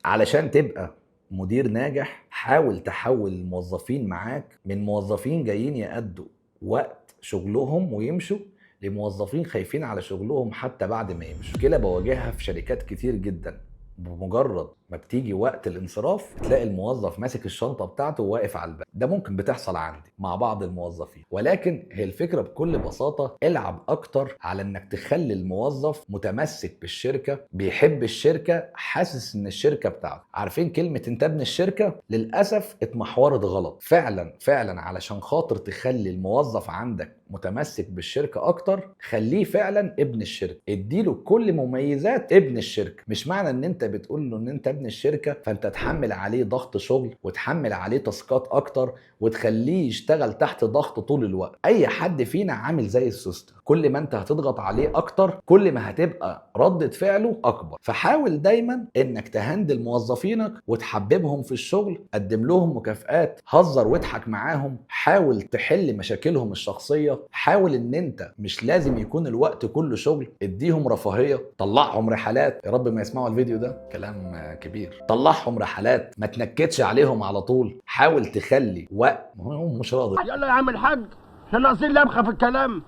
علشان تبقى مدير ناجح حاول تحول الموظفين معاك من موظفين جايين يأدوا وقت شغلهم ويمشوا لموظفين خايفين على شغلهم حتى بعد ما يمشوا. مشكلة بواجهها في شركات كتير جدا، بمجرد ما بتيجي وقت الانصراف تلاقي الموظف ماسك الشنطة بتاعته وواقف على الباب. ده ممكن بتحصل عندي مع بعض الموظفين، ولكن هي الفكرة بكل بساطة العب اكتر على انك تخلي الموظف متمسك بالشركة، بيحب الشركة، حاسس ان الشركة بتاعته. عارفين كلمة انت ابن الشركة؟ للأسف اتمحورت غلط. فعلا فعلا علشان خاطر تخلي الموظف عندك متمسك بالشركة اكتر، خليه فعلا ابن الشركة، اديله كل مميزات ابن الشركة. مش معنى ان انت بتقول له ان انت ابن الشركة فانت تحمل عليه ضغط شغل وتحمل عليه تاسكات اكتر وتخليه يشتغل تحت ضغط طول الوقت. اي حد فينا عامل زي السوستة، كل ما انت هتضغط عليه اكتر كل ما هتبقى ردة فعله اكبر. فحاول دايما انك تهندل موظفينك وتحببهم في الشغل، قدم لهم مكافآت، هزر واضحك معاهم، حاول تحل مشاكلهم الشخصية، حاول ان انت مش لازم يكون الوقت كله شغل، اديهم رفاهية، طلعهم رحلات. يا رب ما يسمعوا الفيديو ده، كلام كبير. طلعهم رحلات، ما تنكدش عليهم على طول، حاول تخلي وقت. هو مش راضي. يلا يا عم الحاج، احنا ناقصين لبخه في الكلام،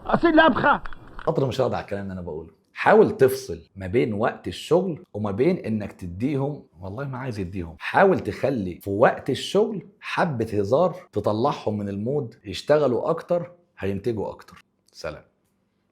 ناقصين لبخه. خاطر مش راضي على الكلام اللي انا بقوله. حاول تفصل ما بين وقت الشغل وما بين انك تديهم، والله ما عايز يديهم. حاول تخلي في وقت الشغل حبة هزار تطلعهم من المود، يشتغلوا اكتر، هينتجوا اكتر. سلام.